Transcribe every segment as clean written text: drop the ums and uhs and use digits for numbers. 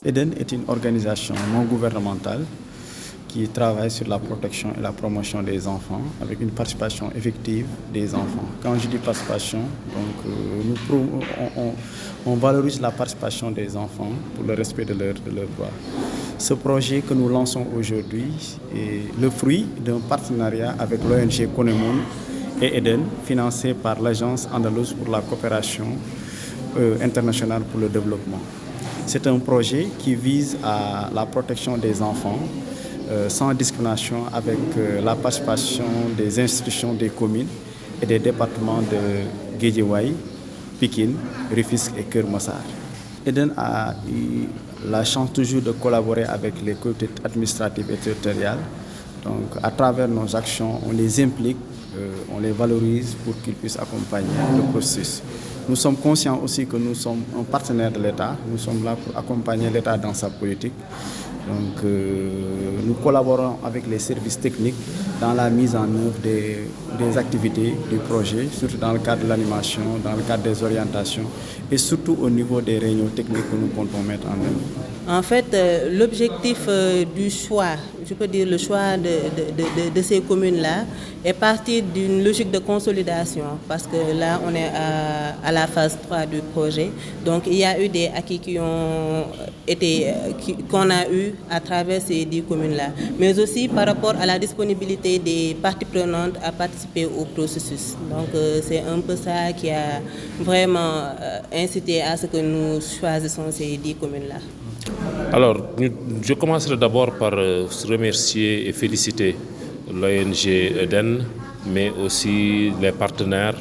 Eden est une organisation non gouvernementale qui travaille sur la protection et la promotion des enfants avec une participation effective des enfants. Quand je dis participation, on valorise la participation des enfants pour le respect de leurs droits. Ce projet que nous lançons aujourd'hui est le fruit d'un partenariat avec l'ONG Conemoun et Eden, financé par l'Agence andalouse pour la coopération internationale pour le développement. C'est un projet qui vise à la protection des enfants sans discrimination avec la participation des institutions des communes et des départements de Guédiawaye, Pikine, Rufisque et Keur Massar. Eden a eu la chance toujours de collaborer avec les collectivités administratives et territoriales. Donc, à travers nos actions, on les implique, on les valorise pour qu'ils puissent accompagner le processus. Nous sommes conscients aussi que nous sommes un partenaire de l'État. Nous sommes là pour accompagner l'État dans sa politique. Donc, nous collaborons avec les services techniques dans la mise en œuvre des activités du projet, surtout dans le cadre de l'animation, dans le cadre des orientations et surtout au niveau des réunions techniques que nous comptons mettre en œuvre. En fait, l'objectif du choix, je peux dire le choix de ces communes-là, est parti d'une logique de consolidation parce que là, on est à la phase 3 du projet. Donc, il y a eu des acquis qu'on a eu à travers ces 10 communes-là, mais aussi par rapport à la disponibilité des parties prenantes à participer au processus. Donc, c'est un peu ça qui a vraiment incité à ce que nous choisissons ces 10 communes-là. Alors, je commencerai d'abord par remercier et féliciter l'ONG Eden, mais aussi les partenaires,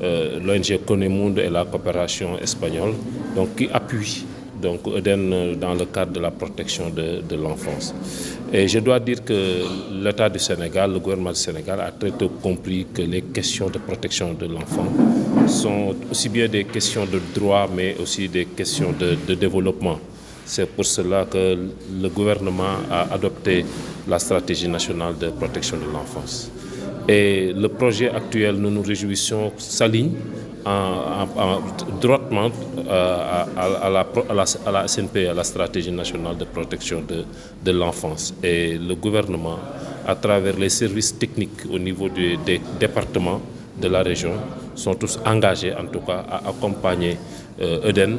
l'ONG Conemoun et la coopération espagnole, donc, qui appuient donc, Eden dans le cadre de la protection de l'enfance. Et je dois dire que l'État du Sénégal, le gouvernement du Sénégal a très tôt compris que les questions de protection de l'enfant sont aussi bien des questions de droit, mais aussi des questions de développement. C'est pour cela que le gouvernement a adopté la stratégie nationale de protection de l'enfance. Et le projet actuel, nous nous réjouissons, s'aligne droitement à la SNP, à la stratégie nationale de protection de l'enfance. Et le gouvernement, à travers les services techniques au niveau des départements de la région, sont tous engagés en tout cas à accompagner Eden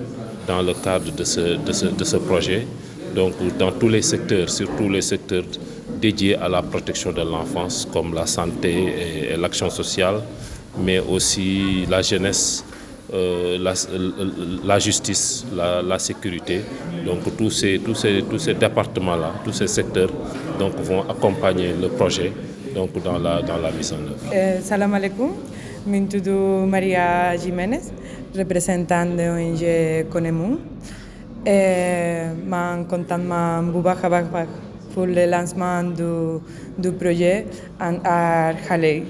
dans le cadre de ce projet, donc dans tous les secteurs, surtout les secteurs dédiés à la protection de l'enfance comme la santé et l'action sociale, mais aussi la jeunesse, la justice, la sécurité. Donc tous ces départements-là, tous ces secteurs donc, vont accompagner le projet donc, dans la mise en œuvre. Salam alaikum, min tudu Maria Jiménez, representant de l'ONG Conemoun. M'en content pour le lancement du projet à Haley.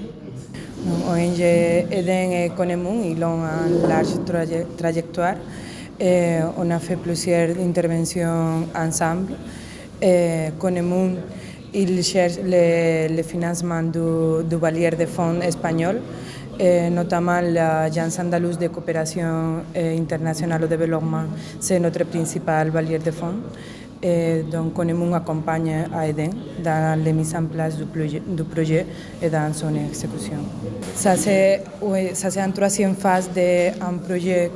ONG Eden et Conemoun, ils ont une large trajectoire. On a fait plusieurs interventions ensemble. Conemoun, il cherche le financement du bailleur de fonds espagnol, notamment l'Agence andalouse de coopération internationale au développement. C'est notre principal bailleur de fonds. Et donc, Conemoun accompagne à Eden dans la mise en place du projet et dans son exécution. Ça, c'est en troisième phase d'un projet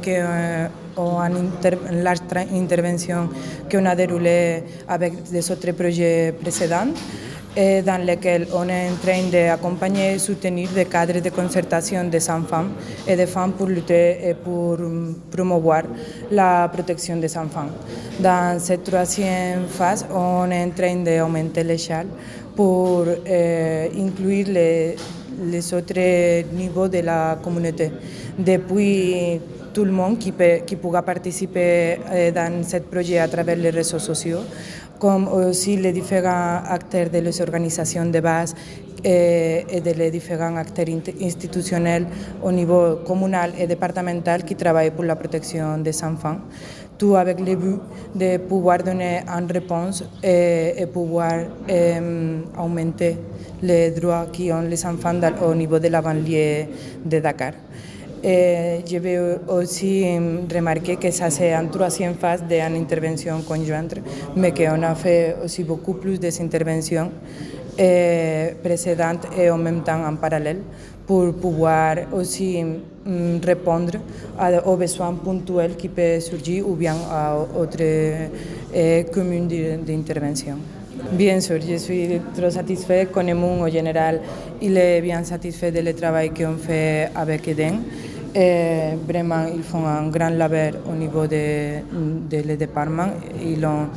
une large intervention qu'on a déroulée avec des autres projets précédents, et dans lequel on est en train d'accompagner et soutenir des cadres de concertation des enfants et des femmes pour lutter et pour promouvoir la protection des enfants. Dans cette troisième phase, on est en train d'augmenter l'échelle pour inclure les autres niveaux de la communauté. Depuis tout le monde qui pourra participer dans ce projet à travers les réseaux sociaux, comme aussi les différents acteurs de les organisations de base et les différents acteurs institutionnels au niveau communal et départemental qui travaillent pour la protection des enfants, tout avec le but de pouvoir donner une réponse et pouvoir augmenter les droits qu'ont les enfants au niveau de la banlieue de Dakar. Et je vais aussi remarquer que ça c'est en troisième phase d'une intervention conjointe, mais qu'on a fait aussi beaucoup plus d'interventions précédentes et en même temps en parallèle pour pouvoir aussi répondre aux besoins ponctuels qui peuvent surgir ou bien à autres communes d'intervention. Bien sûr, je suis trop satisfait. Conemoun, en général, il est bien satisfait du travail qu'on fait avec Eden. Et vraiment, ils font un grand labeur au niveau de le département. Ils ont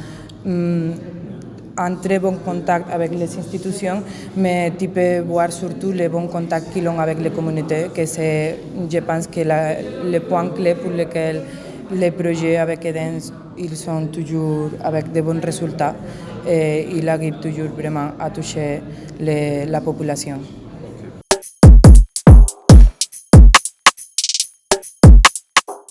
un très bon contact avec les institutions, mais tu peux voir surtout les bons contacts qu'ils ont avec les communautés, que c'est, je pense, que le point clé pour lequel les projets avec Eden, ils sont toujours avec de bons résultats et ils arrivent toujours vraiment à toucher la population.